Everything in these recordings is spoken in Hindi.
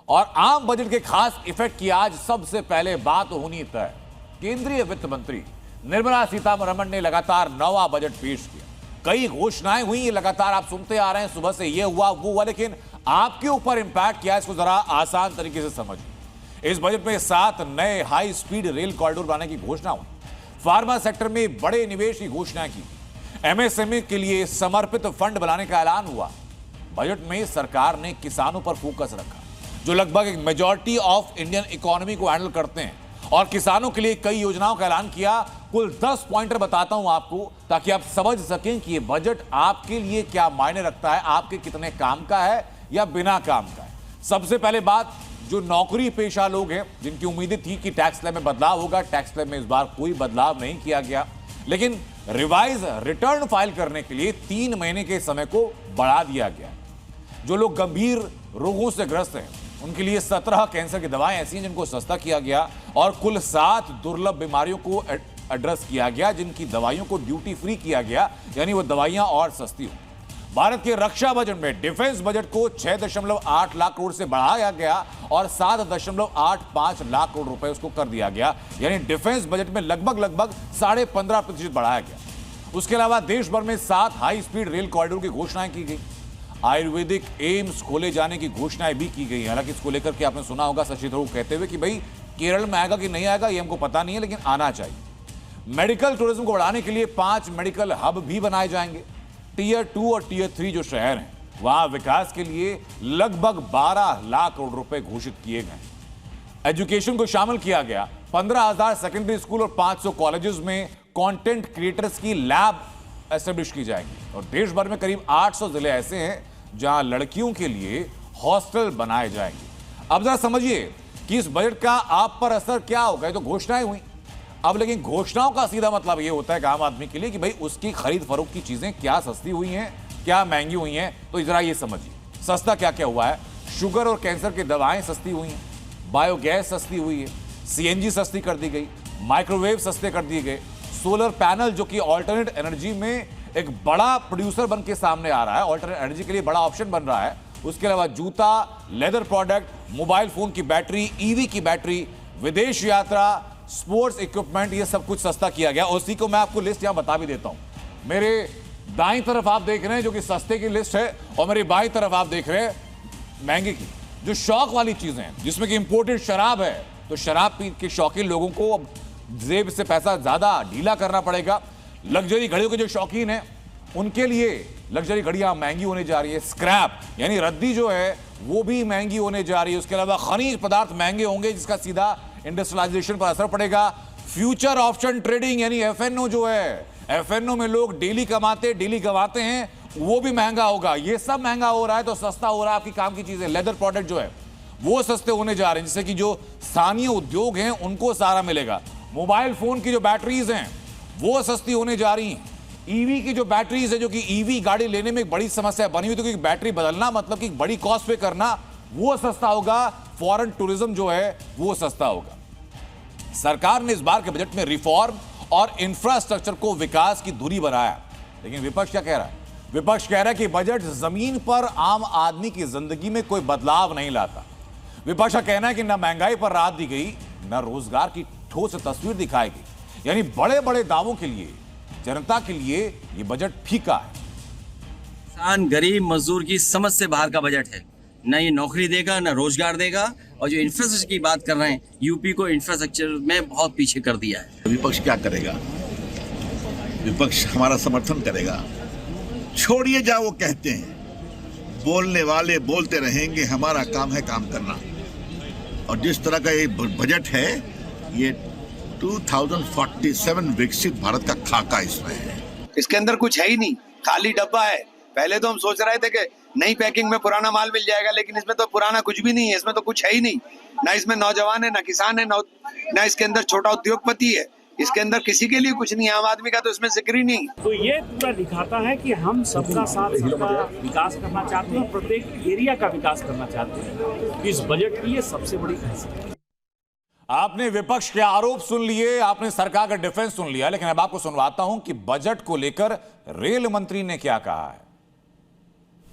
और आम बजट के खास इफेक्ट की आज सबसे पहले बात होनी तय। केंद्रीय वित्त मंत्री निर्मला सीतारमण ने लगातार नवा बजट पेश किया। कई घोषणाएं हुई, ये लगातार आप सुनते आ रहे हैं, सुबह से ये हुआ वो हुआ, लेकिन आपके ऊपर इंपैक्ट क्या है इसको जरा आसान तरीके से समझिए। इस बजट में 7 नए हाई स्पीड रेल कॉरिडोर बनाने की घोषणा हुई। फार्मा सेक्टर में बड़े निवेश की घोषणा की। एमएसएमई के लिए समर्पित फंड बनाने का ऐलान हुआ। बजट में सरकार ने किसानों पर फोकस रखा, जो लगभग एक मेजॉरिटी ऑफ इंडियन इकोनॉमी को हैंडल करते हैं, और किसानों के लिए कई योजनाओं का ऐलान किया। कुल 10 पॉइंटर बताता हूं आपको, ताकि आप समझ सकें कि ये बजट आपके लिए क्या मायने रखता है, आपके कितने काम का है या बिना काम का है। सबसे पहले बात, जो नौकरी पेशा लोग हैं, जिनकी उम्मीदें थी कि टैक्स स्लैब में बदलाव होगा, टैक्स स्लैब में इस बार कोई बदलाव नहीं किया गया, लेकिन रिवाइज रिटर्न फाइल करने के लिए 3 महीने के समय को बढ़ा दिया गया। जो लोग गंभीर रोगों से ग्रस्त हैं, उनके लिए 17 कैंसर की दवाएं ऐसी हैं जिनको सस्ता किया गया, और कुल 7 दुर्लभ बीमारियों को एड्रेस किया गया, जिनकी दवाइयों को ड्यूटी फ्री किया गया, यानी वो दवाइयां और सस्ती हो। भारत के रक्षा बजट में डिफेंस बजट को 6.8 लाख करोड़ से बढ़ाया गया और 7.85 लाख करोड़ रुपए उसको कर दिया गया, यानी डिफेंस बजट में लगभग 15.5% बढ़ाया गया। उसके अलावा देश भर में 7 हाई स्पीड रेल कॉरिडोर की घोषणाएं की गई। आयुर्वेदिक एम्स खोले जाने की घोषणाएं भी की गई। हालांकि इसको लेकर के आपने सुना होगा शशि थरूर कहते हुए कि भाई केरल में आएगा कि नहीं आएगा ये हमको पता नहीं है, लेकिन आना चाहिए। मेडिकल टूरिज्म को बढ़ाने के लिए 5 मेडिकल हब भी बनाए जाएंगे। टियर 2 और टियर 3 जो शहर हैं, वहां विकास के लिए लगभग 12 लाख करोड़ रुपए घोषित किए गए। एजुकेशन को शामिल किया गया। 15,000 सेकेंडरी स्कूल और 500 कॉलेजेस में कंटेंट क्रिएटर्स की लैब एस्टेब्लिश की जाएंगी। और देश भर में करीब 800 जिले ऐसे हैं जहां लड़कियों के लिए हॉस्टल बनाए जाएंगे। अब जरा समझिए कि इस बजट का आप पर असर क्या होगा। ये तो घोषणाएं हुई, अब लेकिन घोषणाओं का सीधा मतलब ये होता है कि आम आदमी के लिए कि भाई उसकी खरीद फरोख्त की चीजें क्या सस्ती हुई हैं, क्या महंगी हुई हैं। तो जरा ये समझिए सस्ता क्या क्या हुआ है। शुगर और कैंसर की दवाएं सस्ती हुई हैं, बायोगैस सस्ती हुई है, सीएनजी सस्ती कर दी गई, माइक्रोवेव सस्ते कर दिए गए, सोलर पैनल जो कि ऑल्टरनेट एनर्जी में एक बड़ा प्रोड्यूसर बन के सामने आ रहा है, ऑल्टरनेट एनर्जी के लिए बड़ा ऑप्शन बन रहा है। उसके अलावा जूता, लेदर प्रोडक्ट, मोबाइल फोन की बैटरी, ईवी की बैटरी, विदेश यात्रा, स्पोर्ट्स इक्विपमेंट, ये सब कुछ सस्ता किया गया। उसी को मैं आपको लिस्ट यहां बता भी देता हूं। मेरे दाईं तरफ आप देख रहे हैं जो कि सस्ते की लिस्ट है, और मेरी बाईं तरफ आप देख रहे हैं महंगे की। जो शौक वाली चीजें हैं, जिसमें कि इंपोर्टेड शराब है, तो शराब पी के शौकीन लोगों को अब जेब से पैसा ज्यादा ढीला करना पड़ेगा। लग्जरी घड़ियों के जो शौकीन हैं, उनके लिए लग्जरी घड़ियां महंगी होने जा रही है। स्क्रैप यानी रद्दी जो है वो भी महंगी होने जा रही है। उसके अलावा खनिज पदार्थ महंगे होंगे, जिसका सीधा इंडस्ट्रियलाइजेशन पर असर पड़ेगा। फ्यूचर ऑप्शन ट्रेडिंग यानी एफएनओ जो है, एफएनओ में लोग डेली कमाते डेली गवाते हैं, वो भी महंगा होगा। ये सब महंगा हो रहा है तो सस्ता हो रहा है आपकी काम की चीजें। लेदर प्रोडक्ट जो है वो सस्ते होने जा रहे हैं, जिससे कि जो स्थानीय उद्योग हैं उनको सारा मिलेगा। मोबाइल फोन की जो बैटरीज हैं वो सस्ती होने जा रही हैं। ईवी की जो बैटरीज है, जो कि ईवी गाड़ी लेने में एक बड़ी समस्या बनी हुई, तो क्योंकि बैटरी बदलना मतलब कि बड़ी कॉस्ट पे करना, वो सस्ता होगा। फॉरेन टूरिज्म जो है वो सस्ता होगा। सरकार ने इस बार के बजट में रिफॉर्म और इंफ्रास्ट्रक्चर को विकास की धुरी बनाया। लेकिन विपक्ष क्या कह रहा है? विपक्ष कह रहा है कि बजट जमीन पर आम आदमी की जिंदगी में कोई बदलाव नहीं लाता। विपक्ष का कहना है कि न महंगाई पर राहत दी गई, न रोजगार की ठोस तस्वीर दिखाई गई। यानी बड़े बड़े दावों के लिए जनता के लिए यह बजट फीका है। किसान, गरीब, मजदूर की समझ से बाहर का बजट है। न ये नौकरी देगा, न रोजगार देगा। और जो इंफ्रास्ट्रक्चर की बात कर रहे हैं, यूपी को इंफ्रास्ट्रक्चर में बहुत पीछे कर दिया है। विपक्ष क्या करेगा? विपक्ष हमारा समर्थन करेगा। छोड़िए जा वो कहते हैं, बोलने वाले बोलते रहेंगे, हमारा काम है काम करना। और जिस तरह का ये बजट है, ये 2047 विकसित भारत का खाका इसमें है। इसके अंदर कुछ है ही नहीं, खाली डब्बा है। पहले तो हम सोच रहे थे कि नई पैकिंग में पुराना माल मिल जाएगा, लेकिन इसमें तो पुराना कुछ भी नहीं है। इसमें तो कुछ है ही नहीं। ना इसमें नौजवान है, ना किसान है, ना इसके अंदर छोटा उद्योगपति है। इसके अंदर किसी के लिए कुछ नहीं है। आम आदमी का तो इसमें जिक्र ही नहीं। तो ये पूरा दिखाता है कि हम सबका साथ सबका विकास करना चाहते हैं, प्रत्येक एरिया का विकास करना चाहते हैं। इस बजट की ये सबसे बड़ी खासियत है। आपने विपक्ष के आरोप सुन लिए, आपने सरकार का डिफेंस सुन लिया, लेकिन अब आपको सुनवाता हूं कि बजट को लेकर रेल मंत्री ने क्या कहा है।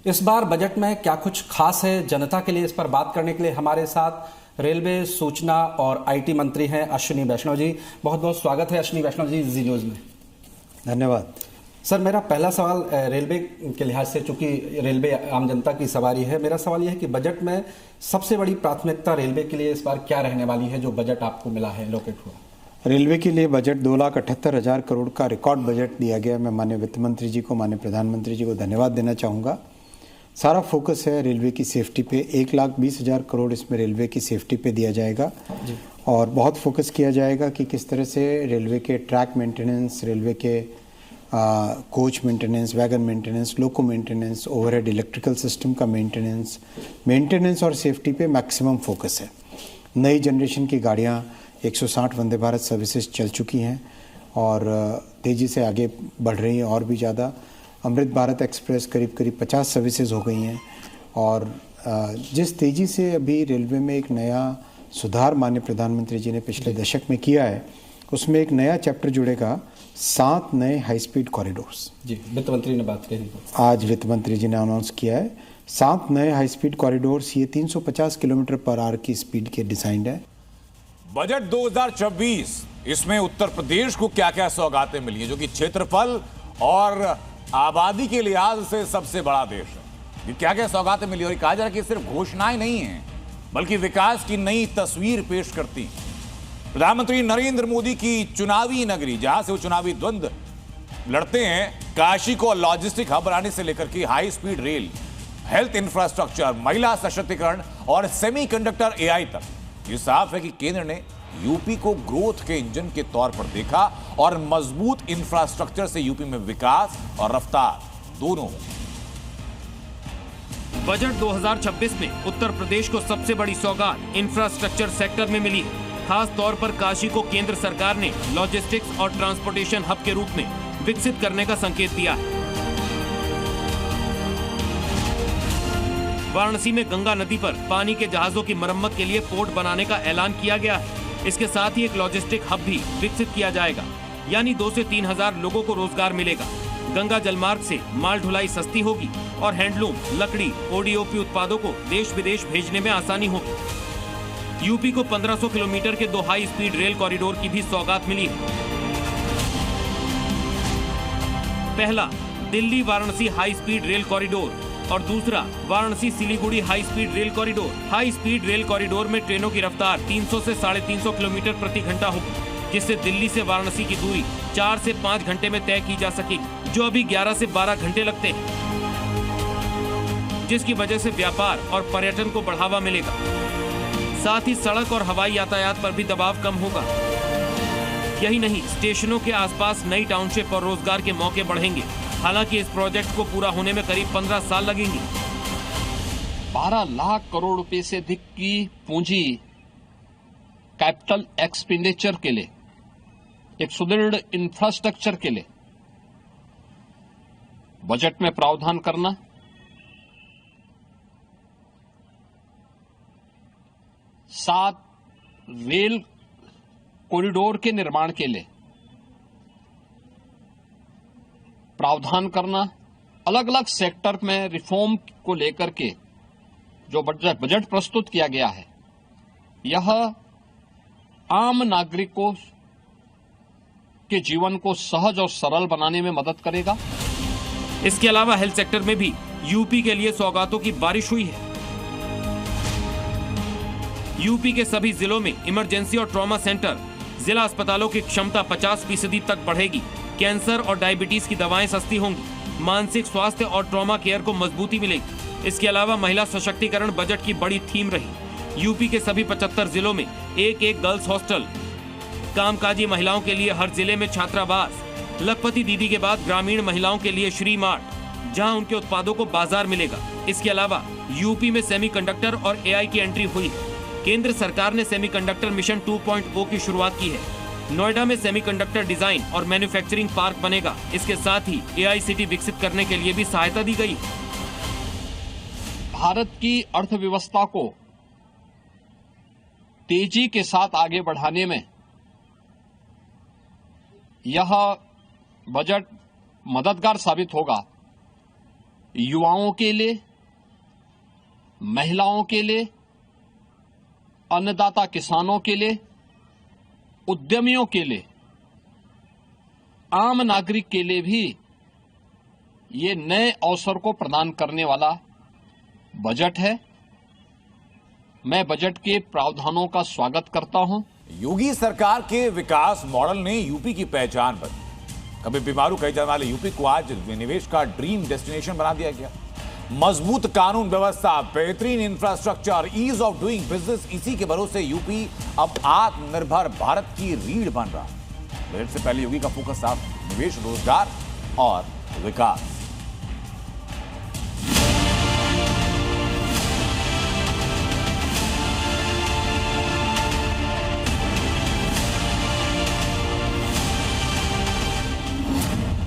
इस बार बजट में क्या कुछ खास है जनता के लिए, इस पर बात करने के लिए हमारे साथ रेलवे, सूचना और आईटी मंत्री हैं अश्विनी वैष्णव जी। बहुत बहुत स्वागत है अश्विनी वैष्णव जी जी न्यूज़ में। धन्यवाद सर। मेरा पहला सवाल रेलवे के लिहाज से, चूंकि रेलवे आम जनता की सवारी है, मेरा सवाल यह है कि बजट में सबसे बड़ी प्राथमिकता रेलवे के लिए इस बार क्या रहने वाली है, जो बजट आपको मिला है, एलोकेट हुआ? रेलवे के लिए बजट 2,78,000 करोड़ का रिकॉर्ड बजट दिया गया। मैं माननीय वित्त मंत्री जी को, माननीय प्रधानमंत्री जी को धन्यवाद देना चाहूँगा। सारा फोकस है रेलवे की सेफ्टी पे। 1,20,000 करोड़ इसमें रेलवे की सेफ्टी पे दिया जाएगा और बहुत फोकस किया जाएगा कि किस तरह से रेलवे के ट्रैक मेंटेनेंस, रेलवे के कोच मेंटेनेंस, वैगन मेंटेनेंस, लोको मेंटेनेंस, ओवरहेड इलेक्ट्रिकल सिस्टम का मेंटेनेंस और सेफ्टी पे मैक्सिमम फोकस है। नई जनरेशन की गाड़ियाँ 160 वंदे भारत सर्विसेज चल चुकी हैं और तेज़ी से आगे बढ़ रही हैं और भी ज़्यादा। अमृत भारत एक्सप्रेस करीब 50 सर्विसेज हो गई हैं और जिस तेज़ी से अभी रेलवे में एक नया सुधार माननीय प्रधानमंत्री जी ने पिछले दशक में किया है, उसमें एक नया चैप्टर जुड़ेगा, 7 नए हाई स्पीड कॉरिडोर्स। जी, वित्त मंत्री ने बात कही, आज वित्त मंत्री जी ने अनाउंस किया है 7 नए हाई स्पीड कॉरिडोर्स। ये 350 किलोमीटर पर आवर की स्पीड के डिजाइन है। बजट 2024, इसमें उत्तर प्रदेश को क्या क्या सौगातें मिली हैं, जो कि क्षेत्रफल और आबादी के लिहाज से सबसे बड़ा देश है। ये क्या क्या सौगातें मिली, और कहा जा रहा है कि सिर्फ घोषणाएं नहीं हैं बल्कि विकास की नई तस्वीर पेश करती हैं। प्रधानमंत्री नरेंद्र मोदी की चुनावी नगरी, जहां से वो चुनावी द्वंद्व लड़ते हैं, काशी को लॉजिस्टिक हब बनाने से लेकर के high speed rail, health infrastructure, महिला सशक्तिकरण और सेमीकंडक्टर एआई तक, ये साफ है कि केंद्र ने यूपी को ग्रोथ के इंजन के तौर पर देखा और मजबूत इंफ्रास्ट्रक्चर से यूपी में विकास और रफ्तार दोनों। बजट 2026 में उत्तर प्रदेश को सबसे बड़ी सौगात इंफ्रास्ट्रक्चर सेक्टर में मिली है। खास तौर पर काशी को केंद्र सरकार ने लॉजिस्टिक्स और ट्रांसपोर्टेशन हब के रूप में विकसित करने का संकेत दिया है। वाराणसी में गंगा नदी पर पानी के जहाजों की मरम्मत के लिए पोर्ट बनाने का ऐलान किया गया है। इसके साथ ही एक लॉजिस्टिक हब भी विकसित किया जाएगा, यानी 2 से 3 हजार लोगों को रोजगार मिलेगा। गंगा जलमार्ग से माल ढुलाई सस्ती होगी और हैंडलूम, लकड़ी, ओडीओपी उत्पादों को देश विदेश भेजने में आसानी होगी। यूपी को 1500 किलोमीटर के 2 हाई स्पीड रेल कॉरिडोर की भी सौगात मिली है। पहला Delhi Varanasi high speed rail corridor और दूसरा Varanasi Siliguri high speed rail corridor. High speed rail corridor में ट्रेनों की रफ्तार 300 से 350 किलोमीटर प्रति घंटा होगी, जिससे दिल्ली से वाराणसी की दूरी 4 से 5 घंटे में तय की जा सकेगी, जो अभी 11 से 12 घंटे लगते हैं, जिसकी वजह से व्यापार और पर्यटन को बढ़ावा मिलेगा। साथ ही सड़क और हवाई यातायात पर भी दबाव कम होगा। यही नहीं, स्टेशनों के आसपास नई टाउनशिप और रोजगार के मौके बढ़ेंगे। हालांकि इस प्रोजेक्ट को पूरा होने में करीब 15 साल लगेंगे। 12 लाख करोड़ रुपए से अधिक की पूंजी कैपिटल एक्सपेंडिचर के लिए, एक सुदृढ़ इंफ्रास्ट्रक्चर के लिए बजट में प्रावधान करना, सात रेल कॉरिडोर के निर्माण के लिए प्रावधान करना, अलग अलग सेक्टर में रिफॉर्म को लेकर के जो बजट प्रस्तुत किया गया है, यह आम नागरिकों के जीवन को सहज और सरल बनाने में मदद करेगा। इसके अलावा हेल्थ सेक्टर में भी यूपी के लिए सौगातों की बारिश हुई है। यूपी के सभी जिलों में इमरजेंसी और ट्रॉमा सेंटर, जिला अस्पतालों की क्षमता 50% तक बढ़ेगी। कैंसर और डायबिटीज की दवाएं सस्ती होंगी। मानसिक स्वास्थ्य और ट्रॉमा केयर को मजबूती मिलेगी। इसके अलावा महिला सशक्तिकरण बजट की बड़ी थीम रही। यूपी के सभी 75 जिलों में एक गर्ल्स हॉस्टल, कामकाजी महिलाओं के लिए हर जिले में छात्रावास, लखपति दीदी के बाद ग्रामीण महिलाओं के लिए श्री मार्ट, जहां उनके उत्पादों को बाजार मिलेगा। इसके अलावा यूपी में सेमीकंडक्टर और एआई की एंट्री हुई है। केंद्र सरकार ने सेमीकंडक्टर मिशन 2.0 की शुरुआत की है। नोएडा में सेमीकंडक्टर डिजाइन और मैन्युफैक्चरिंग पार्क बनेगा। इसके साथ ही एआई सिटी विकसित करने के लिए भी सहायता दी गई। भारत की अर्थव्यवस्था को तेजी के साथ आगे बढ़ाने में यह बजट मददगार साबित होगा। युवाओं के लिए, महिलाओं के लिए, अन्नदाता किसानों के लिए, उद्यमियों के लिए, आम नागरिक के लिए भी ये नए अवसर को प्रदान करने वाला बजट है। मैं बजट के प्रावधानों का स्वागत करता हूं। योगी सरकार के विकास मॉडल ने यूपी की पहचान बदली। कभी बीमारू कहे जाने वाले यूपी को आज निवेश का ड्रीम डेस्टिनेशन बना दिया गया। मजबूत कानून व्यवस्था, बेहतरीन infrastructure, ease of doing business, इसी के भरोसे यूपी अब आत्मनिर्भर भारत की रीढ़ बन रहा। बजट से पहले योगी का फोकस साफ, निवेश, रोजगार और विकास।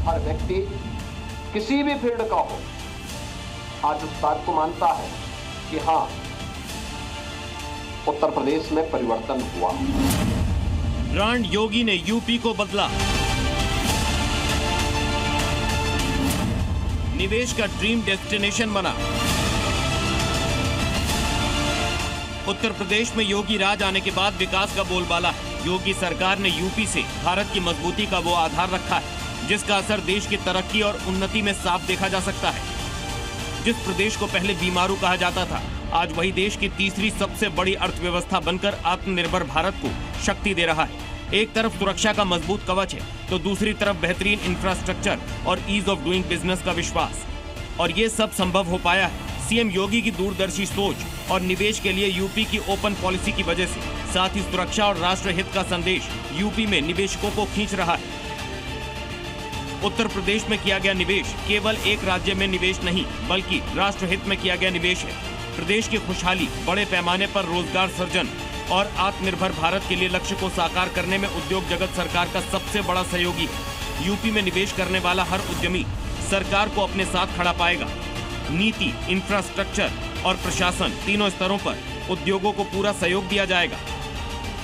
हर व्यक्ति किसी भी फील्ड का हो आज उस बात को मानता है कि हां, उत्तर प्रदेश में परिवर्तन हुआ। ब्रांड योगी ने यूपी को बदला। निवेश का ड्रीम डेस्टिनेशन बना। उत्तर प्रदेश में योगी राज आने के बाद विकास का बोलबाला है। योगी सरकार ने यूपी से भारत की मजबूती का वो आधार रखा है जिसका असर देश की तरक्की और उन्नति में साफ देखा जा सकता है। जिस प्रदेश को पहले बीमारू कहा जाता था, आज वही देश की तीसरी सबसे बड़ी अर्थव्यवस्था बनकर आत्मनिर्भर भारत को शक्ति दे रहा है। एक तरफ सुरक्षा का मजबूत कवच है तो दूसरी तरफ बेहतरीन इंफ्रास्ट्रक्चर और ईज ऑफ डूइंग बिजनेस का विश्वास। और ये सब संभव हो पाया है सीएम योगी की दूरदर्शी सोच और निवेश के लिए यूपी की ओपन पॉलिसी की वजह से। साथ ही सुरक्षा और राष्ट्र हित का संदेश यूपी में निवेशकों को खींच रहा है। उत्तर प्रदेश में किया गया निवेश केवल एक राज्य में निवेश नहीं बल्कि राष्ट्रहित में किया गया निवेश है। प्रदेश की खुशहाली, बड़े पैमाने पर रोजगार सृजन और आत्मनिर्भर भारत के लिए लक्ष्य को साकार करने में उद्योग जगत सरकार का सबसे बड़ा सहयोगी है। यूपी में निवेश करने वाला हर उद्यमी सरकार को अपने साथ खड़ा पाएगा। नीति, इंफ्रास्ट्रक्चर और प्रशासन तीनों स्तरों पर उद्योगों को पूरा सहयोग दिया जाएगा।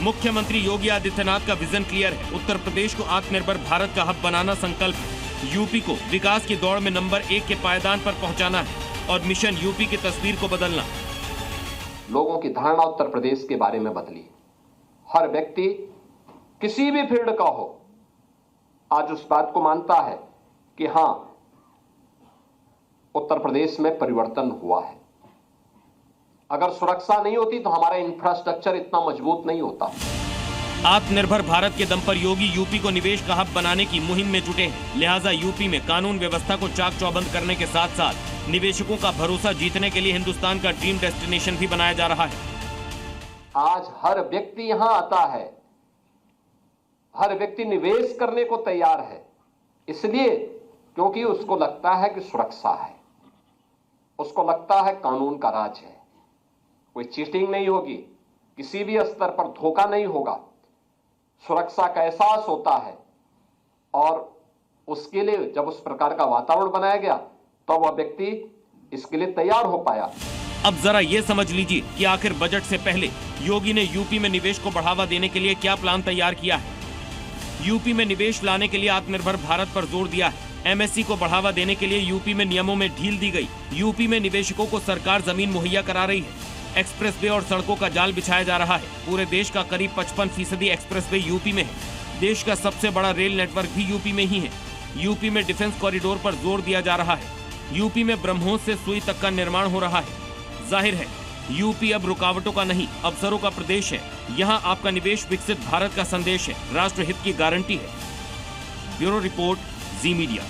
मुख्यमंत्री योगी आदित्यनाथ का विजन क्लियर है। उत्तर प्रदेश को आत्मनिर्भर भारत का हब बनाना संकल्प है। यूपी को विकास की दौड़ में नंबर 1 के पायदान पर पहुंचाना है और मिशन यूपी की तस्वीर को बदलना। लोगों की धारणा उत्तर प्रदेश के बारे में बदली। हर व्यक्ति किसी भी फील्ड का हो आज उस बात को मानता है कि हां, उत्तर प्रदेश में परिवर्तन हुआ है। अगर सुरक्षा नहीं होती तो हमारा इंफ्रास्ट्रक्चर इतना मजबूत नहीं होता। आत्मनिर्भर भारत के दम पर योगी यूपी को निवेश का हब बनाने की मुहिम में जुटे हैं। लिहाजा यूपी में कानून व्यवस्था को चाक चौबंद करने के साथ साथ निवेशकों का भरोसा जीतने के लिए हिंदुस्तान का ड्रीम डेस्टिनेशन भी बनाया जा रहा है। आज हर व्यक्ति यहां आता है, हर व्यक्ति निवेश करने को तैयार है, इसलिए क्योंकि उसको लगता है कि सुरक्षा है, उसको लगता है कानून का राज है, कोई चीटिंग नहीं होगी, किसी भी स्तर पर धोखा नहीं होगा, सुरक्षा का एहसास होता है। और उसके लिए जब उस प्रकार का वातावरण बनाया गया तो वह व्यक्ति इसके लिए तैयार हो पाया। अब जरा ये समझ लीजिए कि आखिर बजट से पहले योगी ने यूपी में निवेश को बढ़ावा देने के लिए क्या प्लान तैयार किया है। यूपी में निवेश लाने के लिए आत्मनिर्भर भारत पर जोर दिया है। एमएससी को बढ़ावा देने के लिए यूपी में नियमों में ढील दी गई। यूपी में निवेशकों को सरकार जमीन मुहैया करा रही है। एक्सप्रेसवे और सड़कों का जाल बिछाया जा रहा है। पूरे देश का करीब 55% एक्सप्रेसवे यूपी में है। देश का सबसे बड़ा रेल नेटवर्क भी यूपी में ही है। यूपी में डिफेंस कॉरिडोर पर जोर दिया जा रहा है। यूपी में ब्रह्मोस से सुई तक का निर्माण हो रहा है। जाहिर है यूपी अब रुकावटों का नहीं, अवसरों का प्रदेश है। यहाँ आपका निवेश विकसित भारत का संदेश है, राष्ट्रहित की गारंटी है। ब्यूरो रिपोर्ट, जी मीडिया।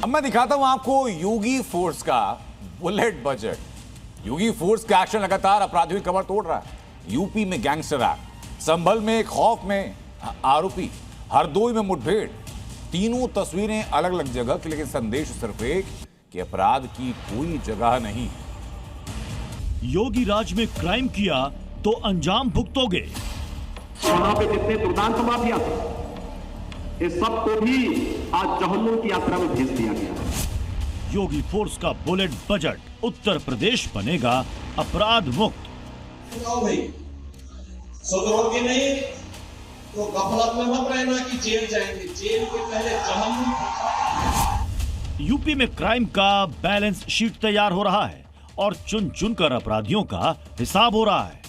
अब मैं दिखाता हूं आपको योगी फोर्स का बुलेट बजट। योगी फोर्स का एक्शन लगातार अपराधियों की कमर तोड़ रहा है। यूपी में गैंगस्टर एक्ट, संभल में खौफ में आरोपी, हरदोई में मुठभेड़। तीनों तस्वीरें अलग अलग जगह की, लेकिन संदेश सिर्फ एक कि अपराध की कोई जगह नहीं। योगी राज में क्राइम किया तो अंजाम भुगतोगे। वहां पे जितने दुर्दांत माफिया थे, ये सबको भी आज जहन्नुम की यात्रा में भेज दिया गया है। योगी फोर्स का बुलेट बजट, उत्तर प्रदेश बनेगा अपराध मुक्त। भाई सुधरोगे नहीं तो गफलत में मत रहना कि जेल जाएंगे। जेल के पहले जहन्नुम। यूपी में क्राइम का बैलेंस शीट तैयार हो रहा है और चुन चुनकर अपराधियों का हिसाब हो रहा है,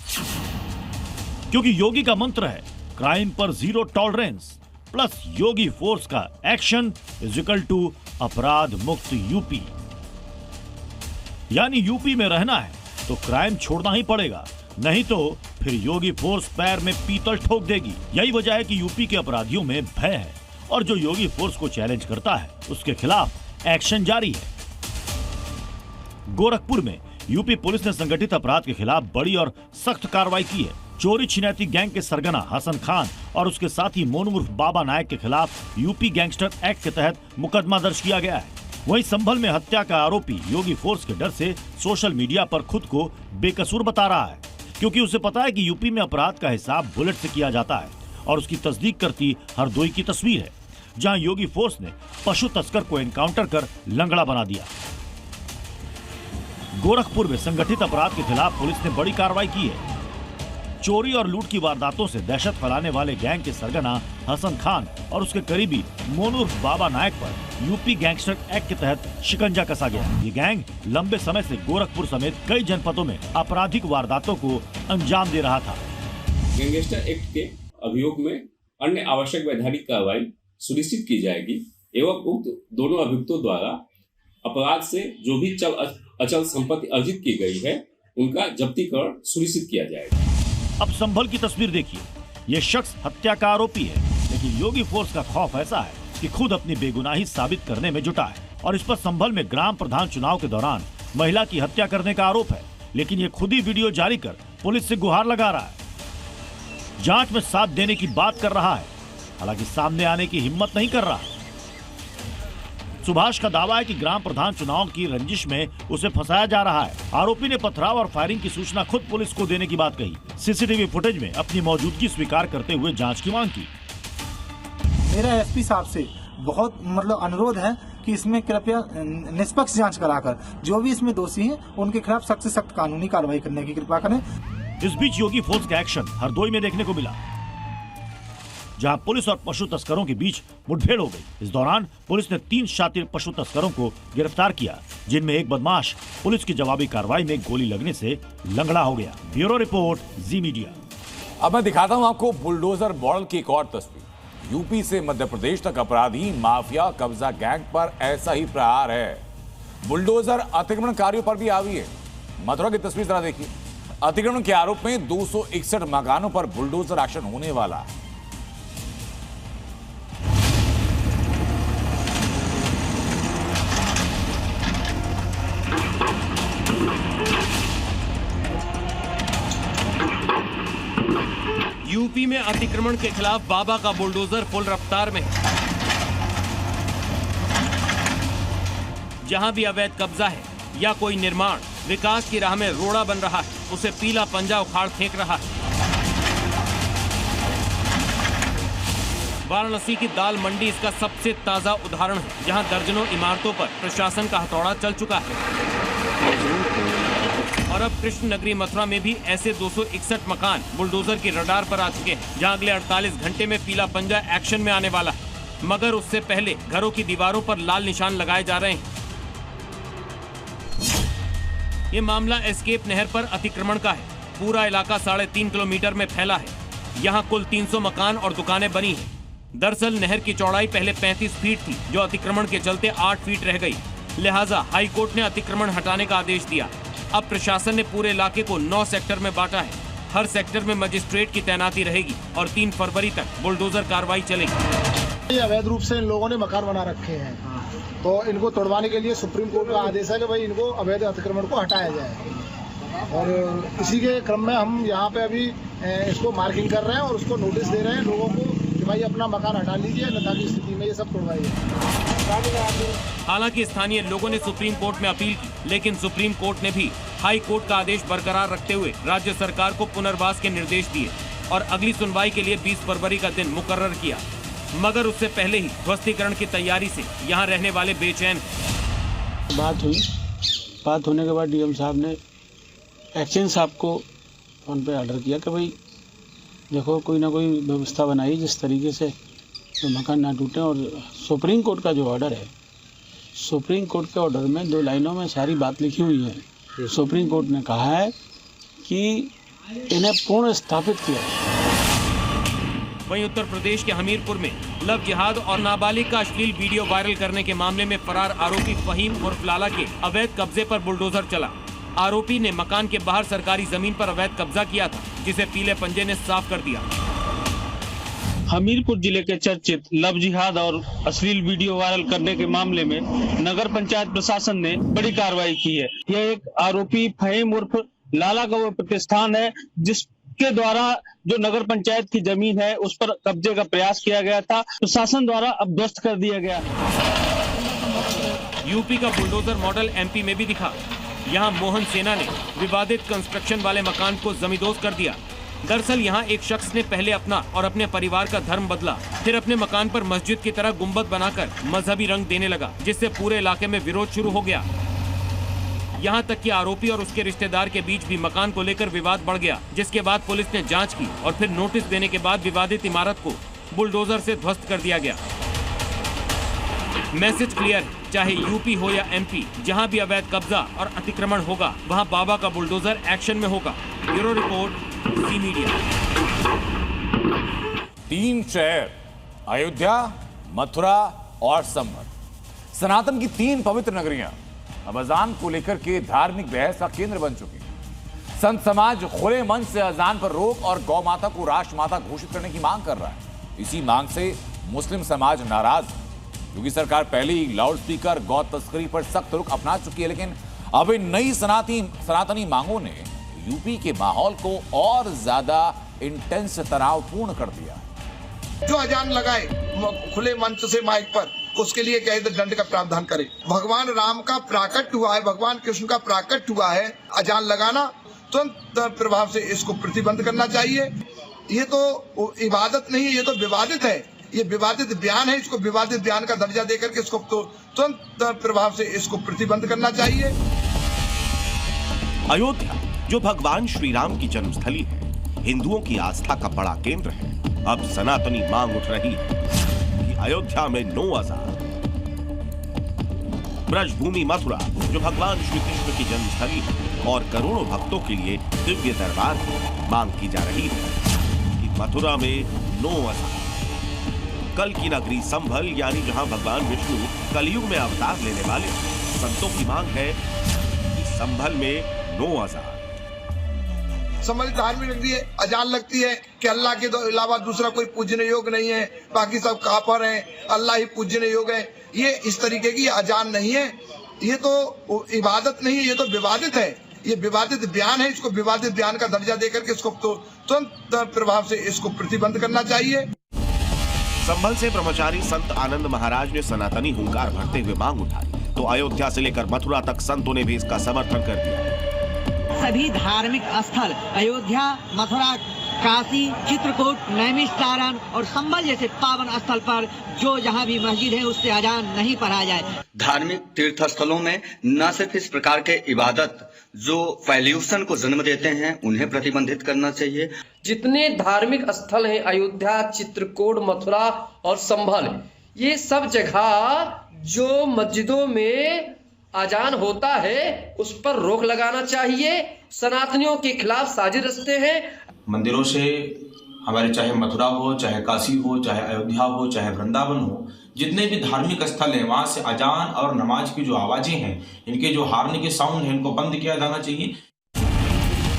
क्योंकि योगी का मंत्र है क्राइम पर जीरो टॉलरेंस प्लस योगी फोर्स का एक्शन इज इक्वल टू अपराध मुक्त यूपी। यानी यूपी में रहना है तो क्राइम छोड़ना ही पड़ेगा, नहीं तो फिर योगी फोर्स पैर में पीतल ठोक देगी। यही वजह है कि यूपी के अपराधियों में भय है और जो योगी फोर्स को चैलेंज करता है उसके खिलाफ एक्शन जारी है। गोरखपुर में यूपी पुलिस ने संगठित अपराध के खिलाफ बड़ी और सख्त कार्रवाई की है। चोरी छिनैती गैंग के सरगना हसन खान और उसके साथी मोनू उर्फ बाबा नायक के खिलाफ यूपी गैंगस्टर एक्ट के तहत मुकदमा दर्ज किया गया है। वहीं संभल में हत्या का आरोपी योगी फोर्स के डर से सोशल मीडिया पर खुद को बेकसूर बता रहा है, क्योंकि उसे पता है कि यूपी में अपराध का हिसाब बुलेट से किया जाता है और उसकी तस्दीक करती हरदोई की तस्वीर है, जहां योगी फोर्स ने पशु तस्कर को एनकाउंटर कर लंगड़ा बना दिया। गोरखपुर में संगठित अपराध के खिलाफ पुलिस ने बड़ी कार्रवाई की है। चोरी और लूट की वारदातों से दहशत फैलाने वाले गैंग के सरगना हसन खान और उसके करीबी मोनू उर्फ बाबा नायक पर यूपी गैंगस्टर एक्ट के तहत शिकंजा कसा गया। ये गैंग लंबे समय से गोरखपुर समेत कई जनपदों में आपराधिक वारदातों को अंजाम दे रहा था। गैंगस्टर एक्ट के अभियोग में अन्य आवश्यक वैधानिक कार्रवाई सुनिश्चित की जाएगी एवं उक्त दोनों अभियुक्तों द्वारा अपराध से जो भी चल अचल संपत्ति अर्जित की गई है उनका जब्तीकरण सुनिश्चित किया जाएगा। अब संभल की तस्वीर देखिए। ये शख्स हत्या का आरोपी है, लेकिन योगी फोर्स का खौफ ऐसा है कि खुद अपनी बेगुनाही साबित करने में जुटा है और इस पर संभल में ग्राम प्रधान चुनाव के दौरान महिला की हत्या करने का आरोप है, लेकिन ये खुद ही वीडियो जारी कर पुलिस से गुहार लगा रहा है। जांच में साथ देने की बात कर रहा है, हालांकि सामने आने की हिम्मत नहीं कर रहा। सुभाष का दावा है कि ग्राम प्रधान चुनाव की रंजिश में उसे फंसाया जा रहा है। आरोपी ने पथराव और फायरिंग की सूचना खुद पुलिस को देने की बात कही। सीसीटीवी फुटेज में अपनी मौजूदगी स्वीकार करते हुए जांच की मांग की। मेरा एसपी साहब से बहुत अनुरोध है कि इसमें कृपया निष्पक्ष जांच कराकर जो भी इसमें दोषी हैं उनके खिलाफ सख्त से सख्त कानूनी कार्रवाई करने की कृपा करें। इस बीच योगी फोर्स का एक्शन हरदोई में देखने को मिला, जहां पुलिस और पशु तस्करों के बीच मुठभेड़ हो गई। इस दौरान पुलिस ने 3 शातिर पशु तस्करों को गिरफ्तार किया, जिनमें एक बदमाश पुलिस की जवाबी कार्रवाई में गोली लगने से लंगड़ा हो गया। ब्यूरो रिपोर्ट, जी मीडिया। अब मैं दिखाता हूं आपको बुलडोजर मॉडल की एक और तस्वीर। यूपी से मध्य प्रदेश तक अपराधी माफिया कब्जा गैंग पर ऐसा ही प्रहार है। बुलडोजर अतिक्रमणकारियों पर भी हावी है। मथुरा की तस्वीर जरा देखिए। अतिक्रमण के आरोप में 261 मकानों पर बुलडोजर एक्शन होने वाला है। यूपी में अतिक्रमण के खिलाफ बाबा का बुलडोजर फुल रफ्तार में। जहां भी अवैध कब्जा है या कोई निर्माण विकास की राह में रोड़ा बन रहा है, उसे पीला पंजा उखाड़ फेंक रहा है। वाराणसी की दाल मंडी इसका सबसे ताजा उदाहरण है, जहां दर्जनों इमारतों पर प्रशासन का हथौड़ा चल चुका है। और अब कृष्ण नगरी मथुरा में भी ऐसे 261 मकान बुलडोजर की रडार पर आ चुके हैं, जहां अगले 48 घंटे में पीला पंजा एक्शन में आने वाला है। मगर उससे पहले घरों की दीवारों पर लाल निशान लगाए जा रहे हैं। ये मामला एस्केप नहर पर अतिक्रमण का है। पूरा इलाका 3.5 किलोमीटर में फैला है। यहाँ कुल 300 मकान और दुकानें बनी हैं। दरअसल नहर की चौड़ाई पहले 35 फीट थी, जो अतिक्रमण के चलते 8 फीट रह गई। लिहाजा हाईकोर्ट ने अतिक्रमण हटाने का आदेश दिया। अब प्रशासन ने पूरे इलाके को 9 सेक्टर में बांटा है। हर सेक्टर में मजिस्ट्रेट की तैनाती रहेगी और 3 फरवरी तक बुलडोजर कार्रवाई चलेगी। अवैध रूप से इन लोगों ने मकान बना रखे हैं, तो इनको तोड़वाने के लिए सुप्रीम कोर्ट का आदेश है कि भाई इनको अवैध अतिक्रमण को हटाया जाए। और इसी के क्रम में हम यहाँ पे अभी इसको मार्किंग कर रहे हैं और उसको नोटिस दे रहे हैं लोगों को कि भाई अपना मकान हटा लीजिए, अन्यथा की स्थिति में ये सब तोड़वाइए। हालांकि स्थानीय लोगों ने सुप्रीम कोर्ट में अपील की, लेकिन सुप्रीम कोर्ट ने भी हाई कोर्ट का आदेश बरकरार रखते हुए राज्य सरकार को पुनर्वास के निर्देश दिए और अगली सुनवाई के लिए 20 फरवरी का दिन मुकर्रर किया। मगर उससे पहले ही ध्वस्तीकरण की तैयारी से यहाँ रहने वाले बेचैन। बात होने के बाद डीएम साहब ने एक्सचेंज साहब को फोन पे ऑर्डर किया कि भाई देखो कोई ना कोई व्यवस्था बनाई जिस तरीके से तो मकान ना टूटे। और सुप्रीम कोर्ट का जो ऑर्डर है सुप्रीम कोर्ट के ऑर्डर में 2 लाइनों में सारी बात लिखी हुई है। सुप्रीम कोर्ट ने कहा है कि इन्हें पूर्ण स्थापित किया। वहीं उत्तर प्रदेश के हमीरपुर में लव जिहाद और नाबालिग का अश्लील वीडियो वायरल करने के मामले में फरार आरोपी फहीम उर्फ लाला के अवैध कब्जे पर बुलडोजर चला। आरोपी ने मकान के बाहर सरकारी जमीन पर अवैध कब्जा किया था, जिसे पीले पंजे ने साफ कर दिया। हमीरपुर जिले के चर्चित लव जिहाद और अश्लील वीडियो वायरल करने के मामले में नगर पंचायत प्रशासन ने बड़ी कार्रवाई की है। यह एक आरोपी फहीम उर्फ लाला का वो प्रतिष्ठान है जिसके द्वारा जो नगर पंचायत की जमीन है उस पर कब्जे का प्रयास किया गया था, प्रशासन द्वारा अब ध्वस्त कर दिया गया। यूपी का बुलडोजर मॉडल एमपी में भी दिखा। यहाँ मोहन सेना ने विवादित कंस्ट्रक्शन वाले मकान को जमींदोज कर दिया। दरअसल यहाँ एक शख्स ने पहले अपना और अपने परिवार का धर्म बदला, फिर अपने मकान पर मस्जिद की तरह गुंबद बनाकर मजहबी रंग देने लगा, जिससे पूरे इलाके में विरोध शुरू हो गया। यहाँ तक कि आरोपी और उसके रिश्तेदार के बीच भी मकान को लेकर विवाद बढ़ गया, जिसके बाद पुलिस ने जांच की और फिर नोटिस देने के बाद विवादित इमारत को बुलडोजर से ध्वस्त कर दिया गया। मैसेज क्लियर, चाहे यूपी हो या एमपी, जहां भी अवैध कब्जा और अतिक्रमण होगा वहां बाबा का बुलडोजर एक्शन में होगा। Bureau report, C media. 3 शहर अयोध्या, मथुरा और संभल, सनातन की 3 पवित्र नगरियां अब अजान को लेकर के धार्मिक बहस का केंद्र बन चुकी हैं। संत समाज खुले मन से अजान पर रोक और गौ माता को राष्ट्रमाता घोषित करने की मांग कर रहा है। इसी मांग से मुस्लिम समाज नाराज है, क्योंकि सरकार पहले ही लाउड स्पीकर गौ तस्करी पर सख्त रुख अपना चुकी है, लेकिन अब इन नई सनातनी मांगों ने यूपी के माहौल को और ज्यादा इंटेंस तनावपूर्ण कर दिया है। जो अजान लगाए खुले मंच से माइक पर, उसके लिए क्या दंड का प्रावधान करे। भगवान राम का प्राकट हुआ है, भगवान कृष्ण का प्राकट हुआ है, अजान लगाना तुरंत प्रभाव से इसको प्रतिबंध करना चाहिए। ये तो इबादत नहीं है, ये तो विवादित है, ये विवादित बयान है। इसको विवादित बयान का दर्जा देकर के इसको तो तुरंत प्रभाव से इसको प्रतिबंध करना चाहिए। अयोध्या, जो भगवान श्री राम की जन्मस्थली है, हिंदुओं की आस्था का बड़ा केंद्र है, अब सनातनी मांग उठ रही है कि अयोध्या में नो अजान। ब्रजभूमि मथुरा, जो भगवान श्री कृष्ण की जन्मस्थली है और करोड़ों भक्तों के लिए दिव्य दरबार है, मांग की जा रही है कि मथुरा में नो अजान। कल की नगरी संभल, यानी जहां भगवान विष्णु कलयुग में अवतार लेने वाले, संतों की मांग है कि संभल में नो अजान। संभल धार्मिक नगरी है, अजान लगती है कि अल्लाह के अलावा दूसरा कोई पूजने योग्य नहीं है, बाकी सब काफर हैं, अल्लाह ही पूजने योग्य है। ये इस तरीके की अजान नहीं है, ये तो इबादत नहीं है, ये तो विवादित है, ये विवादित बयान है। इसको विवादित बयान का दर्जा देकर के इसको तो तुरंत प्रभाव से इसको प्रतिबंध करना चाहिए। संभल से ब्रह्मचारी संत आनंद महाराज ने सनातनी हुंकार भरते हुए मांग उठाई, तो अयोध्या से लेकर मथुरा तक संतों ने भी इसका समर्थन कर दिया। सभी धार्मिक स्थल अयोध्या, मथुरा, काशी, चित्रकूट, नैमिषारण्य और संभल जैसे पावन स्थल पर जो जहाँ भी मस्जिद है उससे अजान नहीं पढ़ा जाए। धार्मिक तीर्थ स्थलों में न सिर्फ इस प्रकार के इबादत जो पॉल्यूशन को जन्म देते हैं उन्हें प्रतिबंधित करना चाहिए। जितने धार्मिक स्थल हैं अयोध्या, चित्रकूट, मथुरा और संभल, ये सब जगह जो मस्जिदों में अजान होता है उस पर रोक लगाना चाहिए। सनातनियों के खिलाफ साजिश रचते हैं। मंदिरों से हमारे चाहे मथुरा हो, चाहे काशी हो, चाहे अयोध्या हो, चाहे वृंदावन हो, जितने भी धार्मिक स्थल हैं वहां से अजान और नमाज की जो आवाजें हैं, इनके जो हार्न के साउंड हैं, इनको बंद किया जाना चाहिए।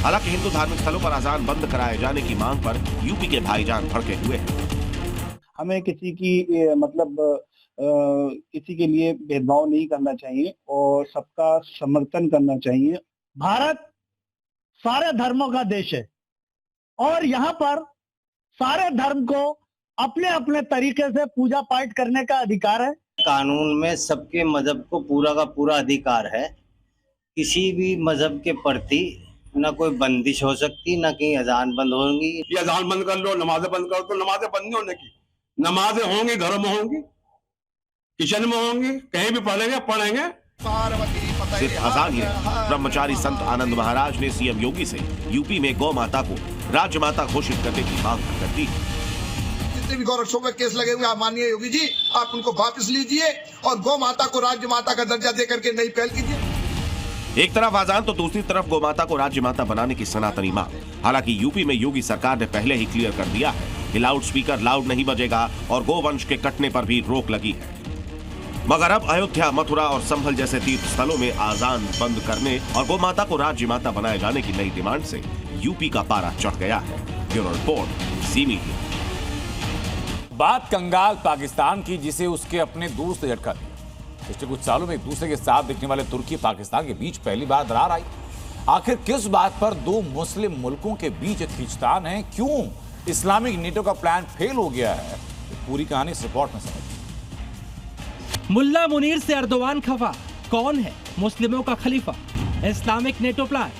हालांकि हिंदू धार्मिक स्थलों पर अजान बंद कराए जाने की मांग पर यूपी के भाईजान भड़के हुए हैं। हमें किसी की किसी के लिए भेदभाव नहीं करना चाहिए और सबका समर्थन करना चाहिए। भारत सारे धर्मों का देश है और यहाँ पर सारे धर्म को अपने अपने तरीके से पूजा पाठ करने का अधिकार है। कानून में सबके मजहब को पूरा का पूरा अधिकार है। किसी भी मजहब के प्रति न कोई बंदिश हो सकती, न कहीं अजान बंद होंगी। ये अजान बंद कर लो, नमाजें बंद कर दो, नमाजें बंद नहीं होने की। नमाजें होंगी, घरों में होंगी, किचन में होंगी, कहीं भी पढ़ेंगे। सिर्फ अजान ही नहीं, ब्रह्मचारी संत आनंद महाराज ने सीएम योगी से यूपी में गौ माता को राज्य माता घोषित करने की मांग कर दी। जितने भी गौरक्षों पे केस लगे हुए माननीय योगी जी, आप उनको वापस लीजिए और गौ माता को राज्य माता का दर्जा दे करके नई पहल कीजिए। एक तरफ आजान तो दूसरी तरफ गौ माता को राज्य माता बनाने की सनातनी मांग। हालांकि यूपी में योगी सरकार ने पहले ही क्लियर कर दिया है कि लाउड स्पीकर लाउड नहीं बजेगा और गोवंश के कटने पर भी रोक लगी है। मगर अब अयोध्या, मथुरा और संभल जैसे तीर्थ स्थलों में आजान बंद करने और गौ माता को राज्य माता बनाए जाने की नई डिमांड से यूपी का पारा चढ़ गया है। ब्यूरो रिपोर्ट, जी मीडिया। बात कंगाल पाकिस्तान की, जिसे उसके अपने दोस्त ने झटका दिया। पिछले कुछ सालों में एक दूसरे के साथ दिखने वाले तुर्की पाकिस्तान के बीच पहली बार दरार आई। आखिर किस बात पर दो मुस्लिम मुल्कों के बीच खींचतान है? क्यों इस्लामिक नेटो का प्लान फेल हो गया है? पूरी कहानी इस रिपोर्ट में समझिए। मुल्ला मुनीर से अर्दोवान खफा, कौन है मुस्लिमों का खलीफा? इस्लामिक नेटो प्लान,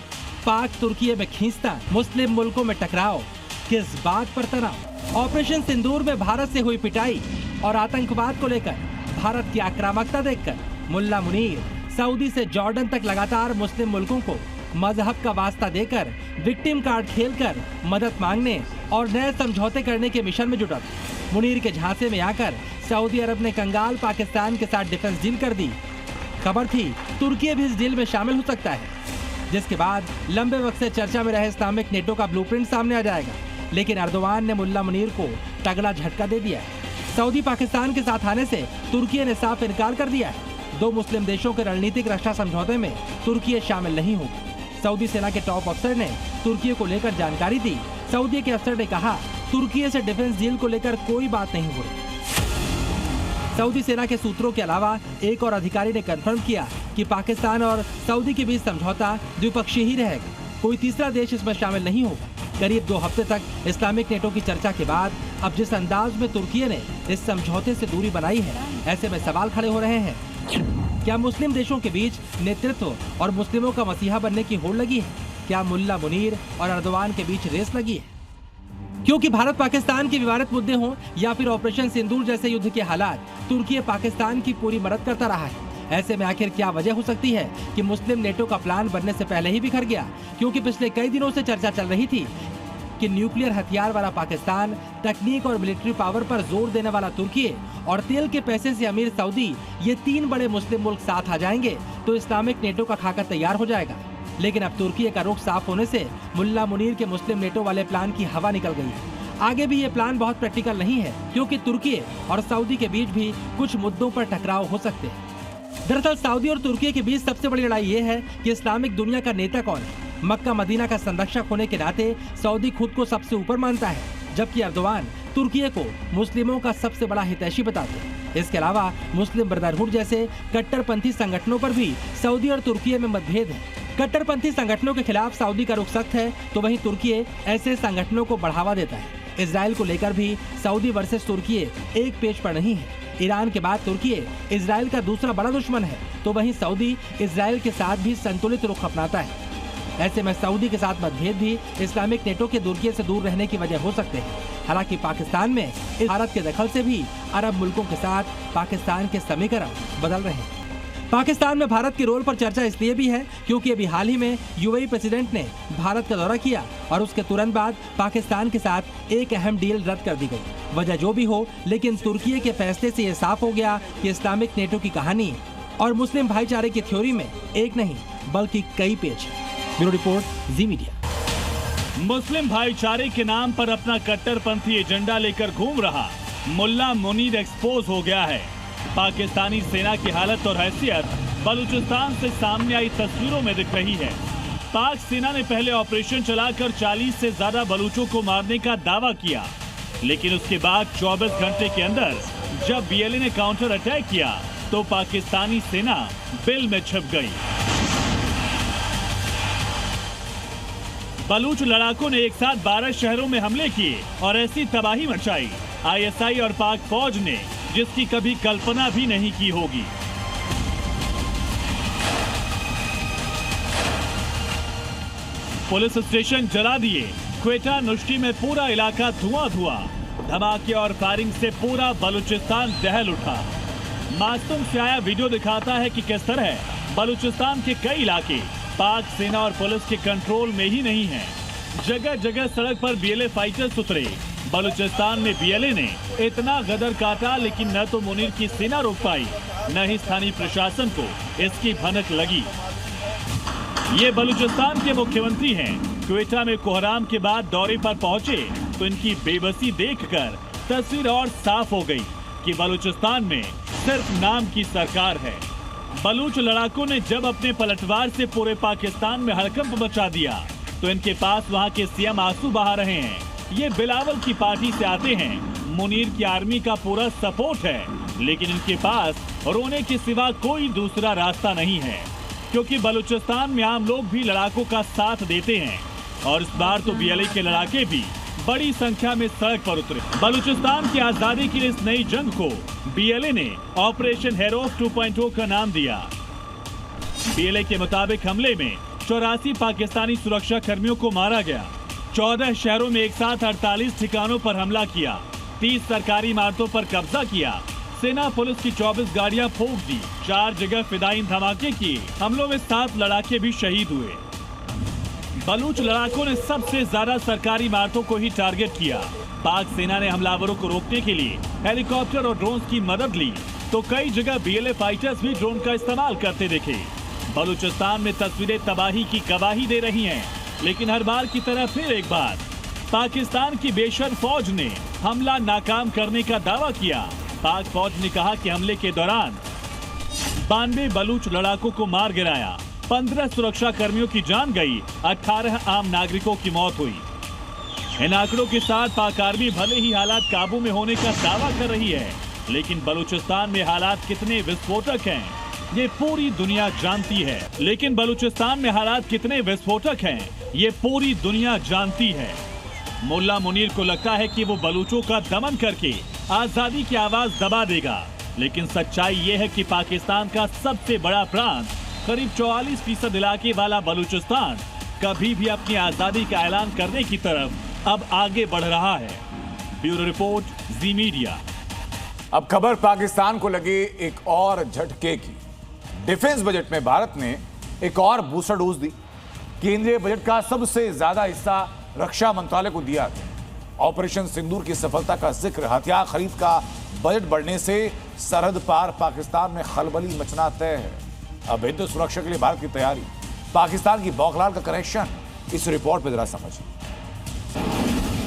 पाक तुर्की में खींचतान, मुस्लिम मुल्कों में टकराव, किस बात पर तनाव? ऑपरेशन सिंदूर में भारत से हुई पिटाई और आतंकवाद को लेकर भारत की आक्रामकता देखकर मुल्ला मुनीर सऊदी से जॉर्डन तक लगातार मुस्लिम मुल्कों को मजहब का वास्ता देकर विक्टिम कार्ड खेलकर मदद मांगने और नए समझौते करने के मिशन में जुटा। मुनीर के झांसे में आकर सऊदी अरब ने कंगाल पाकिस्तान के साथ डिफेंस डील कर दी। खबर थी तुर्की भी इस डील में शामिल हो सकता है, जिसके बाद लंबे वक्त से चर्चा में रहे इस्लामिक नेटो का ब्लूप्रिंट सामने आ जाएगा। लेकिन अर्दोवान ने मुल्ला मुनीर को तगड़ा झटका दे दिया है। सऊदी पाकिस्तान के साथ आने से तुर्की ने साफ इनकार कर दिया है। दो मुस्लिम देशों के रणनीतिक रक्षा समझौते में तुर्की शामिल नहीं होगी। सऊदी सेना के टॉप अफसर ने तुर्की को लेकर जानकारी दी। सऊदी के अफसर ने कहा तुर्की से डिफेंस डील को लेकर कोई बात नहीं हो रही। सऊदी सेना के सूत्रों के अलावा एक और अधिकारी ने कंफर्म किया कि पाकिस्तान और सऊदी के बीच समझौता द्विपक्षीय ही रहेगा, कोई तीसरा देश इसमें शामिल नहीं होगा। करीब 2 हफ्ते तक इस्लामिक नेटो की चर्चा के बाद अब जिस अंदाज में तुर्की ने इस समझौते से दूरी बनाई है, ऐसे में सवाल खड़े हो रहे हैं, क्या मुस्लिम देशों के बीच नेतृत्व और मुस्लिमों का मसीहा बनने की होड़ लगी है? क्या मुल्ला मुनीर और अर्दोवान के बीच रेस लगी है? क्योंकि भारत पाकिस्तान के विवादित मुद्दे हों या फिर ऑपरेशन सिंदूर जैसे युद्ध के हालात, तुर्की पाकिस्तान की पूरी मदद करता रहा है। ऐसे में आखिर क्या वजह हो सकती है कि मुस्लिम नेटो का प्लान बनने से पहले ही बिखर गया? क्योंकि पिछले कई दिनों से चर्चा चल रही थी कि न्यूक्लियर हथियार वाला पाकिस्तान, तकनीक और मिलिट्री पावर पर जोर देने वाला तुर्की और तेल के पैसे से अमीर सऊदी, ये 3 बड़े मुस्लिम मुल्क साथ आ जाएंगे तो इस्लामिक नेटो का खाका तैयार हो जाएगा। लेकिन अब तुर्की का रुख साफ होने से मुल्ला मुनीर के मुस्लिम नेटो वाले प्लान की हवा निकल गई है। आगे भी ये प्लान बहुत प्रैक्टिकल नहीं है, क्योंकि तुर्की और सऊदी के बीच भी कुछ मुद्दों पर टकराव हो सकते हैं। दरअसल सऊदी और तुर्की के बीच सबसे बड़ी लड़ाई ये है कि इस्लामिक दुनिया का नेता कौन है। मक्का मदीना का संरक्षक होने के नाते सऊदी खुद को सबसे ऊपर मानता है, जबकि अर्दोवान तुर्की को मुस्लिमों का सबसे बड़ा हितैषी बताते हैं। इसके अलावा मुस्लिम ब्रदरहुड जैसे कट्टरपंथी संगठनों पर भी सऊदी और तुर्की में मतभेद है। कट्टरपंथी संगठनों के खिलाफ सऊदी का रुख सख्त है, तो वहीं तुर्की ऐसे संगठनों को बढ़ावा देता है। इजराइल को लेकर भी सऊदी वर्सेस तुर्की एक पेज पर नहीं है। ईरान के बाद तुर्की इजराइल का दूसरा बड़ा दुश्मन है, तो वहीं सऊदी इजराइल के साथ भी संतुलित रुख अपनाता है। ऐसे में सऊदी के साथ मतभेद भी इस्लामिक नेटो के तुर्की से दूर रहने की वजह हो सकते हैं। हालांकि पाकिस्तान में भारत के दखल से भी अरब मुल्कों के साथ पाकिस्तान के समीकरण बदल रहे हैं। पाकिस्तान में भारत के रोल पर चर्चा इसलिए भी है क्योंकि अभी हाल ही में यूएई प्रेसिडेंट ने भारत का दौरा किया और उसके तुरंत बाद पाकिस्तान के साथ एक अहम डील रद्द कर दी गई। वजह जो भी हो, लेकिन तुर्की के फैसले से ये साफ हो गया कि इस्लामिक नेटो की कहानी और मुस्लिम भाईचारे की थ्योरी में एक नहीं बल्कि कई पेज है। ब्यूरो रिपोर्ट, जी मीडिया। मुस्लिम भाईचारे के नाम पर अपना कट्टरपंथी एजेंडा लेकर घूम रहा मुल्ला मुनीर एक्सपोज हो गया है। पाकिस्तानी सेना की हालत और हैसियत बलूचिस्तान से सामने आई तस्वीरों में दिख रही है। पाक सेना ने पहले ऑपरेशन चलाकर 40 से ज्यादा बलूचों को मारने का दावा किया, लेकिन उसके बाद 24 घंटे के अंदर जब बीएलए ने काउंटर अटैक किया तो पाकिस्तानी सेना बिल में छिप गई। बलूच लड़ाकों ने एक साथ 12 शहरों में हमले किए और ऐसी तबाही मचाई आईएसआई और पाक फौज ने, जिसकी कभी कल्पना भी नहीं की होगी। पुलिस स्टेशन जला दिए, क्वेटा नुश्ती में पूरा इलाका धुआं धुआं। धमाके और फायरिंग से पूरा बलूचिस्तान दहल उठा। मासूम से आया वीडियो दिखाता है कि किस तरह बलूचिस्तान के कई इलाके पाक सेना और पुलिस के कंट्रोल में ही नहीं है। जगह जगह सड़क पर बीएलए फाइटर्स उतरे, बलूचिस्तान में बीएलए ने इतना गदर काटा, लेकिन न तो मुनीर की सेना रोक पाई, न ही स्थानीय प्रशासन को इसकी भनक लगी। ये बलूचिस्तान के मुख्यमंत्री हैं। क्वेटा में कोहराम के बाद दौरे पर पहुंचे तो इनकी बेबसी देखकर तस्वीर और साफ हो गई कि बलूचिस्तान में सिर्फ नाम की सरकार है। बलूच लड़ाकों ने जब अपने पलटवार से पूरे पाकिस्तान में हड़कंप मचा दिया तो इनके पास वहां के सीएम आंसू बहा रहे हैं। ये बिलावल की पार्टी से आते हैं, मुनीर की आर्मी का पूरा सपोर्ट है, लेकिन इनके पास रोने के सिवा कोई दूसरा रास्ता नहीं है, क्योंकि बलूचिस्तान में आम लोग भी लड़ाकों का साथ देते हैं और इस बार तो बीएलए के लड़ाके भी बड़ी संख्या में सड़क पर उतरे। बलूचिस्तान की आजादी की इस नई जंग को बीएलए ने ऑपरेशन हेरोफ 2.0 का नाम दिया। बीएलए के मुताबिक हमले में 84 पाकिस्तानी सुरक्षा कर्मियों को मारा गया। 14 शहरों में एक साथ 48 ठिकानों पर हमला किया, 30 सरकारी इमारतों पर कब्जा किया, सेना पुलिस की 24 गाड़ियां फूंक दी, 4 जगह फिदायीन धमाके किए। हमलों में 7 लड़ाके भी शहीद हुए। बलूच लड़ाकों ने सबसे ज्यादा सरकारी इमारतों को ही टारगेट किया। पाक सेना ने हमलावरों को रोकने के लिए हेलीकॉप्टर और ड्रोन की मदद ली, तो कई जगह बीएलए फाइटर्स भी ड्रोन का इस्तेमाल करते दिखे। बलूचिस्तान में तस्वीरें तबाही की गवाही दे रही हैं, लेकिन हर बार की तरह फिर एक बार पाकिस्तान की बेशर्म फौज ने हमला नाकाम करने का दावा किया। पाक फौज ने कहा कि हमले के दौरान 92 बलूच लड़ाकों को मार गिराया, 15 सुरक्षा कर्मियों की जान गई, 18 आम नागरिकों की मौत हुई। इन आंकड़ों के साथ पाक आर्मी भले ही हालात काबू में होने का दावा कर रही है, लेकिन बलूचिस्तान में हालात कितने विस्फोटक हैं ये पूरी दुनिया जानती है। लेकिन बलूचिस्तान में हालात कितने विस्फोटक हैं ये पूरी दुनिया जानती है। मुल्ला मुनीर को लगता है कि वो बलूचों का दमन करके आजादी की आवाज दबा देगा, लेकिन सच्चाई ये है कि पाकिस्तान का सबसे बड़ा प्रांत, करीब 44% इलाके वाला बलूचिस्तान कभी भी अपनी आजादी का ऐलान करने की तरफ अब आगे बढ़ रहा है। ब्यूरो रिपोर्ट, जी मीडिया। अब खबर पाकिस्तान को लगे एक और झटके की। डिफेंस बजट में भारत ने एक और बूस्टर डोज दी। केंद्रीय बजट का सबसे ज्यादा हिस्सा रक्षा मंत्रालय को दिया गया। ऑपरेशन सिंदूर की सफलता का जिक्र, हथियार खरीद का बजट बढ़ने से सरहद पार पाकिस्तान में खलबली मचना तय है। अब हिंद सुरक्षा के लिए भारत की तैयारी, पाकिस्तान की बौखलाहट का कनेक्शन, इस रिपोर्ट में जरा समझिए।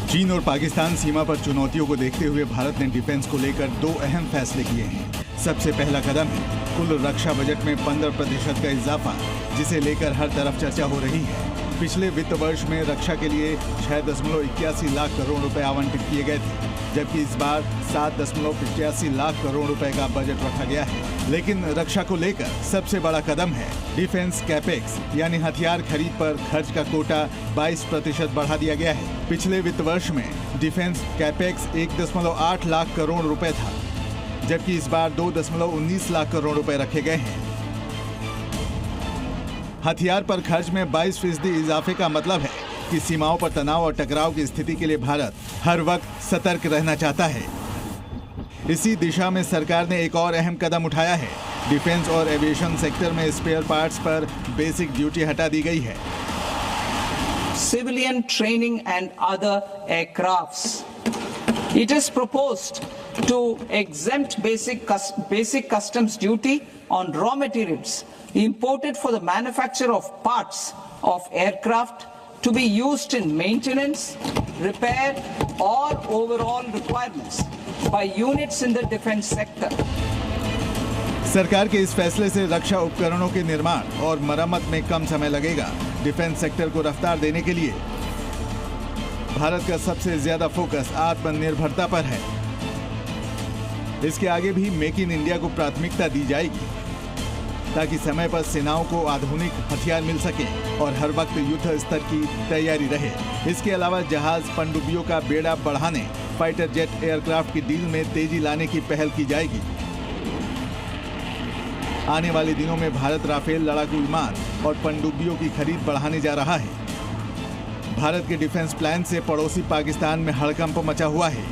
चीन और पाकिस्तान सीमा पर चुनौतियों को देखते हुए भारत ने डिफेंस को लेकर 2 अहम फैसले किए हैं। सबसे पहला कदम है कुल रक्षा बजट में 15% का इजाफा, जिसे लेकर हर तरफ चर्चा हो रही है। पिछले वित्त वर्ष में रक्षा के लिए 6.81 लाख करोड़ रुपए आवंटित किए गए थे, जबकि इस बार 7.85 लाख करोड़ रुपए का बजट रखा गया है। लेकिन रक्षा को लेकर सबसे बड़ा कदम है डिफेंस कैपेक्स, यानी हथियार खरीद पर खर्च का कोटा 22% बढ़ा दिया गया है। पिछले वित्त वर्ष में डिफेंस कैपेक्स 1.8 लाख करोड़ रुपए था, जबकि इस बार 2.19 लाख करोड़ रुपए रखे गए हैं। हथियार पर खर्च में 22% इजाफे का मतलब है कि सीमाओं पर तनाव और टकराव की स्थिति के लिए भारत हर वक्त सतर्क रहना चाहता है। इसी दिशा में सरकार ने एक और अहम कदम उठाया है। डिफेंस और एविएशन सेक्टर में स्पेयर पार्ट्स पर बेसिक ड्यूटी हटा दी गई है। Civilian training and other aircrafts. It is proposed to exempt basic customs duty on raw materials imported for the manufacture of parts of aircraft to be used in maintenance, repair or overall requirements by units in the defense sector. सरकार के इस फैसले से रक्षा उपकरणों के निर्माण और मरम्मत में कम समय लगेगा। डिफेंस सेक्टर को रफ्तार देने के लिए भारत का सबसे ज्यादा फोकस आत्मनिर्भरता पर है। इसके आगे भी मेक इन इंडिया को प्राथमिकता दी जाएगी, ताकि समय पर सेनाओं को आधुनिक हथियार मिल सके और हर वक्त युद्ध स्तर की तैयारी रहे। इसके अलावा जहाज पनडुब्बियों का बेड़ा बढ़ाने, फाइटर जेट एयरक्राफ्ट की डील में तेजी लाने की पहल की जाएगी। आने वाले दिनों में भारत राफेल लड़ाकू विमान और पनडुब्बियों की खरीद बढ़ाने जा रहा है। भारत के डिफेंस प्लान से पड़ोसी पाकिस्तान में हड़कंप मचा हुआ है।